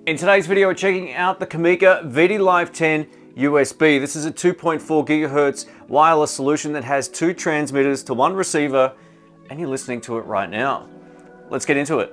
In today's video, we're checking out the Comica VDLive10 USB. This is a 2.4 gigahertz wireless solution that has 2 transmitters to 1 receiver, and you're listening to it right now. Let's get into it.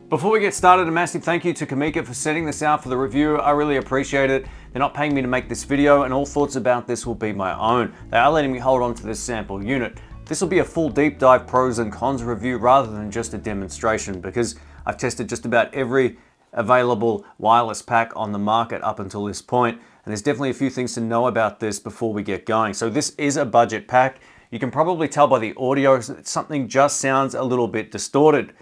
Before we get started, a massive thank you to Comica for sending this out for the review. I really appreciate it. They're not paying me to make this video, and all thoughts about this will be my own. They are letting me hold on to this sample unit. This will be a full deep dive pros and cons review rather than just a demonstration, because I've tested just about every available wireless pack on the market up until this point, and there's definitely a few things to know about this before we get going. So this is a budget pack. You can probably tell by the audio that something just sounds a little bit distorted.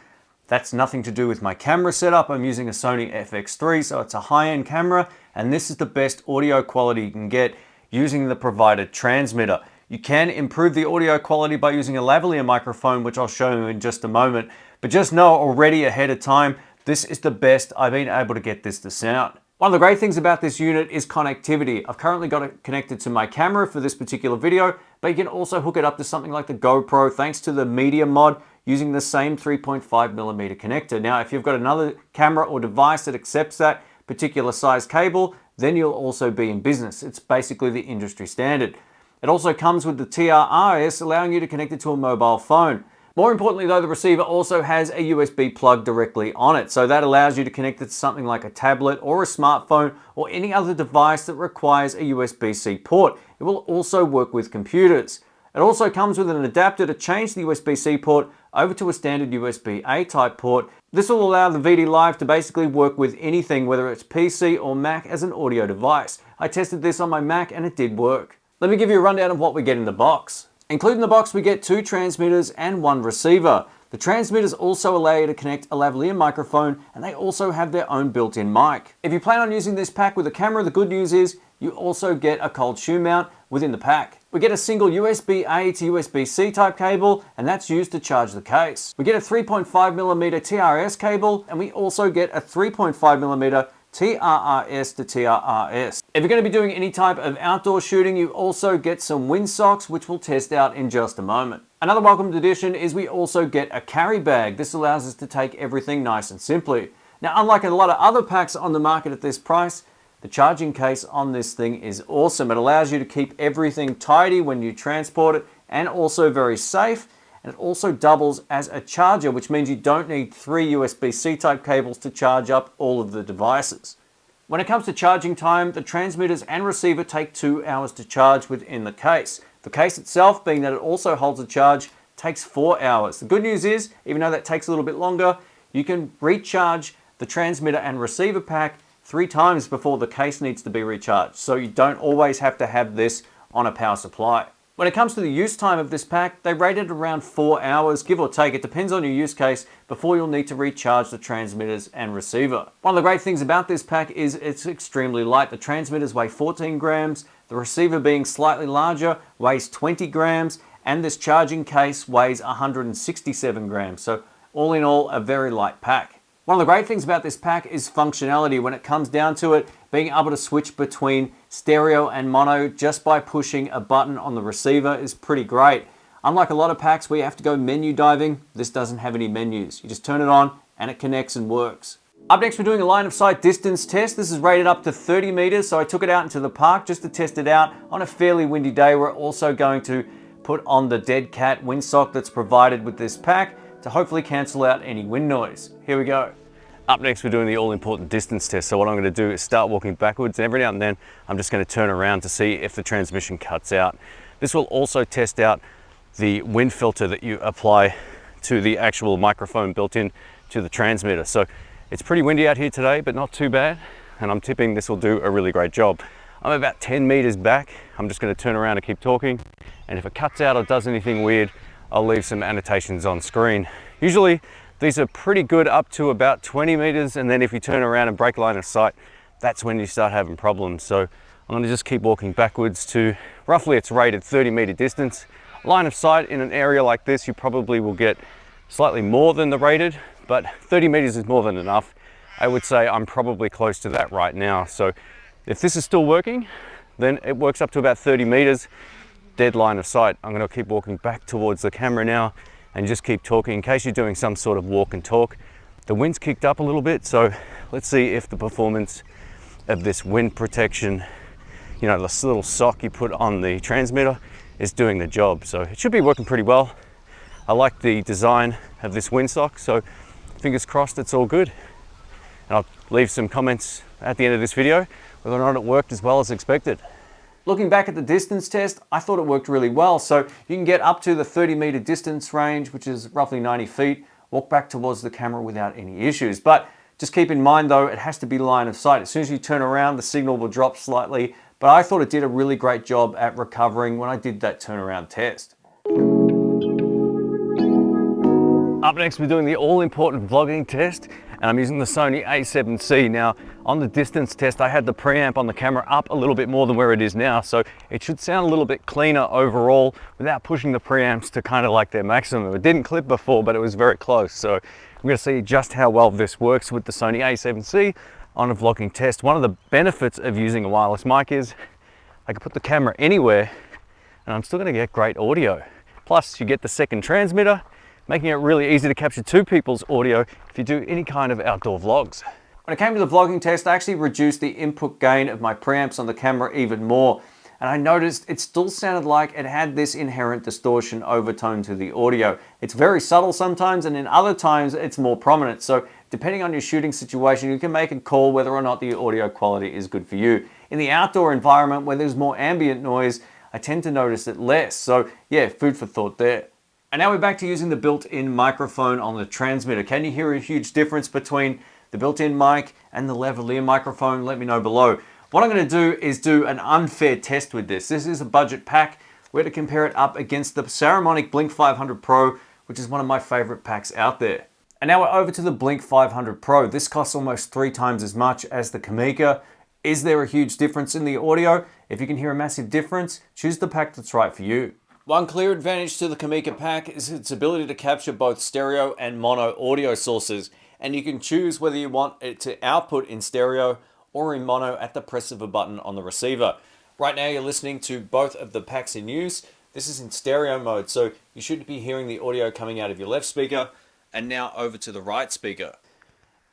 That's nothing to do with my camera setup. I'm using a Sony FX3, so it's a high-end camera, and this is the best audio quality you can get using the provided transmitter. You can improve the audio quality by using a lavalier microphone, which I'll show you in just a moment, but just know already ahead of time, this is the best I've been able to get this to sound. One of the great things about this unit is connectivity. I've currently got it connected to my camera for this particular video, but you can also hook it up to something like the GoPro thanks to the media mod using the same 3.5mm connector. Now, if you've got another camera or device that accepts that particular size cable, then you'll also be in business. It's basically the industry standard. It also comes with the TRRS, allowing you to connect it to a mobile phone. More importantly though, the receiver also has a USB plug directly on it, so that allows you to connect it to something like a tablet or a smartphone or any other device that requires a USB-C port. It will also work with computers. It also comes with an adapter to change the USB-C port over to a standard USB-A type port. This will allow the VDLive to basically work with anything, whether it's PC or Mac, as an audio device. I tested this on my Mac and it did work. Let me give you a rundown of what we get in the box. Including the box, we get 2 transmitters and 1 receiver. The transmitters also allow you to connect a lavalier microphone, and they also have their own built-in mic. If you plan on using this pack with a camera, the good news is you also get a cold shoe mount within the pack. We get a single USB-A to USB-C type cable, and that's used to charge the case. We get a 3.5mm TRS cable, and we also get a 3.5mm TRRS to TRRS. If you're going to be doing any type of outdoor shooting, you also get some wind socks, which we'll test out in just a moment. Another welcomed addition is we also get a carry bag. This allows us to take everything nice and simply. Now, unlike a lot of other packs on the market at this price, the charging case on this thing is awesome. It allows you to keep everything tidy when you transport it, and also very safe. And it also doubles as a charger, which means you don't need 3 USB-C type cables to charge up all of the devices. When it comes to charging time, the transmitters and receiver take 2 hours to charge within the case. The case itself, being that it also holds a charge, takes 4 hours. The good news is, even though that takes a little bit longer, you can recharge the transmitter and receiver pack 3 times before the case needs to be recharged. So you don't always have to have this on a power supply. When it comes to the use time of this pack, they rate it around 4 hours, give or take. It depends on your use case before you'll need to recharge the transmitters and receiver. One of the great things about this pack is it's extremely light. The transmitters weigh 14 grams, the receiver, being slightly larger, weighs 20 grams, and this charging case weighs 167 grams. So all in all, a very light pack. One of the great things about this pack is functionality. When it comes down to it, being able to switch between stereo and mono just by pushing a button on the receiver is pretty great. Unlike a lot of packs where you have to go menu diving, this doesn't have any menus. You just turn it on and it connects and works. Up next, we're doing a line of sight distance test. This is rated up to 30 meters, so I took it out into the park just to test it out on a fairly windy day. We're also going to put on the dead cat windsock that's provided with this pack to hopefully cancel out any wind noise. Here we go. Up next, we're doing the all-important distance test. So what I'm going to do is start walking backwards, and every now and then I'm just going to turn around to see if the transmission cuts out. This will also test out the wind filter that you apply to the actual microphone built in to the transmitter. So it's pretty windy out here today, but not too bad, and I'm tipping this will do a really great job. I'm about 10 meters back. I'm just going to turn around and keep talking, and if it cuts out or does anything weird, I'll leave some annotations on screen. Usually these are pretty good up to about 20 meters, and then if you turn around and break line of sight, that's when you start having problems. So I'm going to just keep walking backwards to roughly its rated 30-meter distance. Line of sight in an area like this, you probably will get slightly more than the rated, but 30 meters is more than enough. I would say I'm probably close to that right now. So if this is still working, then it works up to about 30 meters. dead line of sight. I'm going to keep walking back towards the camera now and just keep talking in case you're doing some sort of walk and talk. The wind's kicked up a little bit, so let's see if the performance of this wind protection, you know, this little sock you put on the transmitter, is doing the job. So it should be working pretty well. I like the design of this windsock, so fingers crossed it's all good. And I'll leave some comments at the end of this video whether or not it worked as well as expected. Looking back at the distance test, I thought it worked really well. So you can get up to the 30-meter distance range, which is roughly 90 feet, walk back towards the camera without any issues. But just keep in mind though, it has to be line of sight. As soon as you turn around, the signal will drop slightly, but I thought it did a really great job at recovering when I did that turnaround test. Up next, we're doing the all-important vlogging test, and I'm using the Sony a7C. Now, on the distance test, I had the preamp on the camera up a little bit more than where it is now, so it should sound a little bit cleaner overall without pushing the preamps to kind of like their maximum. It didn't clip before, but it was very close. So I'm going to see just how well this works with the Sony a7C on a vlogging test. One of the benefits of using a wireless mic is I can put the camera anywhere and I'm still going to get great audio. Plus, you get the second transmitter, making it really easy to capture two people's audio if you do any kind of outdoor vlogs. When it came to the vlogging test, I actually reduced the input gain of my preamps on the camera even more. And I noticed it still sounded like it had this inherent distortion overtone to the audio. It's very subtle sometimes, and in other times it's more prominent. So depending on your shooting situation, you can make a call whether or not the audio quality is good for you. In the outdoor environment where there's more ambient noise, I tend to notice it less. So yeah, food for thought there. And now we're back to using the built-in microphone on the transmitter. Can you hear a huge difference between the built-in mic and the lavalier microphone? Let me know below. What I'm going to do is do an unfair test with this. This is a budget pack. We're going to compare it up against the Saramonic Blink500 Pro, which is one of my favorite packs out there. And now we're over to the Blink500 Pro. This costs almost 3 times as much as the Comica. Is there a huge difference in the audio? If you can hear a massive difference, choose the pack that's right for you. One clear advantage to the Comica pack is its ability to capture both stereo and mono audio sources, and you can choose whether you want it to output in stereo or in mono at the press of a button on the receiver. Right now you're listening to both of the packs in use. This is in stereo mode, so you should be hearing the audio coming out of your left speaker and now over to the right speaker.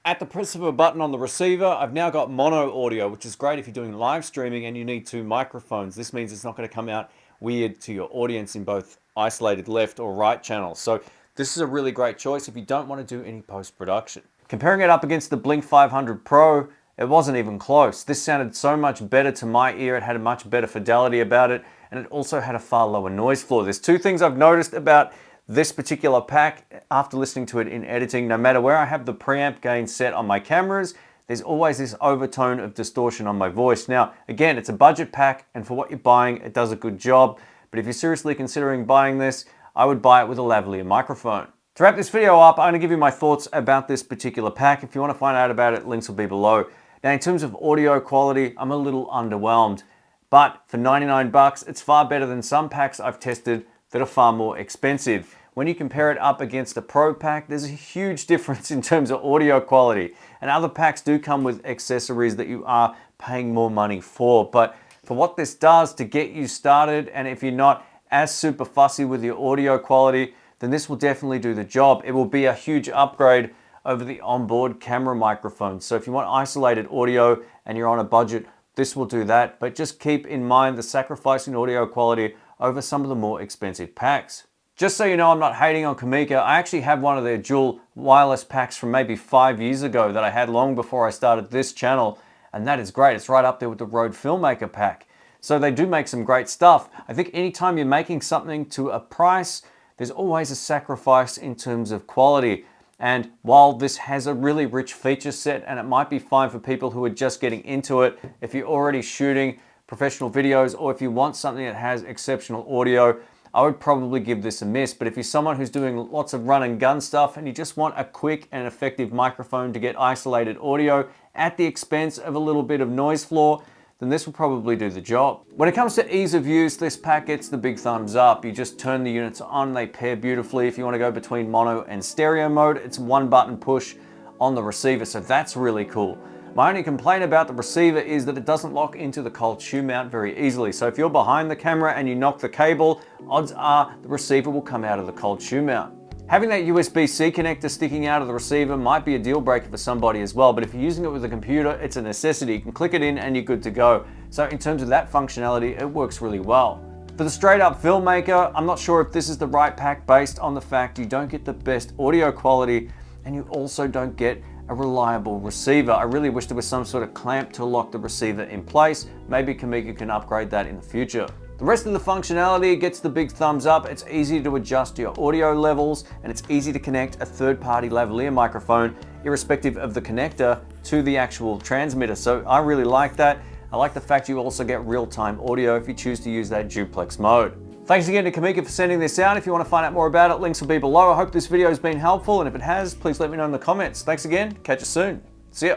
At the press of a button on the receiver, I've now got mono audio, which is great if you're doing live streaming and you need 2 microphones. This means it's not going to come out weird to your audience in both isolated left or right channels. So this is a really great choice if you don't want to do any post-production. Comparing it up against the Blink500 Pro, it wasn't even close. This sounded so much better to my ear. It had a much better fidelity about it, and it also had a far lower noise floor. There's 2 things I've noticed about this particular pack after listening to it in editing. No matter where I have the preamp gain set on my cameras, there's always this overtone of distortion on my voice. Now, again, it's a budget pack, and for what you're buying, it does a good job. But if you're seriously considering buying this, I would buy it with a lavalier microphone. To wrap this video up, I'm going to give you my thoughts about this particular pack. If you want to find out about it, links will be below. Now, in terms of audio quality, I'm a little underwhelmed. But for 99 bucks, it's far better than some packs I've tested that are far more expensive. When you compare it up against a Pro pack, there's a huge difference in terms of audio quality. And other packs do come with accessories that you are paying more money for. But for what this does to get you started, and if you're not as super fussy with your audio quality, then this will definitely do the job. It will be a huge upgrade over the onboard camera microphone. So if you want isolated audio and you're on a budget, this will do that. But just keep in mind the sacrifice in audio quality over some of the more expensive packs. Just so you know, I'm not hating on Comica. I actually have one of their dual wireless packs from maybe 5 years ago that I had long before I started this channel, and that is great. It's right up there with the Rode Filmmaker pack. So they do make some great stuff. I think anytime you're making something to a price, there's always a sacrifice in terms of quality. And while this has a really rich feature set, and it might be fine for people who are just getting into it, if you're already shooting professional videos or if you want something that has exceptional audio, I would probably give this a miss. But if you're someone who's doing lots of run and gun stuff and you just want a quick and effective microphone to get isolated audio at the expense of a little bit of noise floor, then this will probably do the job. When it comes to ease of use, this pack gets the big thumbs up. You just turn the units on, they pair beautifully. If you want to go between mono and stereo mode, it's 1 button push on the receiver, so that's really cool. My only complaint about the receiver is that it doesn't lock into the cold shoe mount very easily. So if you're behind the camera and you knock the cable, odds are the receiver will come out of the cold shoe mount. Having that USB-C connector sticking out of the receiver might be a deal breaker for somebody as well, but if you're using it with a computer, it's a necessity. You can click it in and you're good to go. So in terms of that functionality, it works really well. For the straight up filmmaker, I'm not sure if this is the right pack based on the fact you don't get the best audio quality and you also don't get a reliable receiver. I really wish there was some sort of clamp to lock the receiver in place. Maybe Comica can upgrade that in the future. The rest of the functionality gets the big thumbs up. It's easy to adjust your audio levels and it's easy to connect a third-party lavalier microphone, irrespective of the connector, to the actual transmitter. So I really like that. I like the fact you also get real-time audio if you choose to use that duplex mode. Thanks again to Comica for sending this out. If you want to find out more about it, links will be below. I hope this video has been helpful, and if it has, please let me know in the comments. Thanks again, catch you soon. See ya.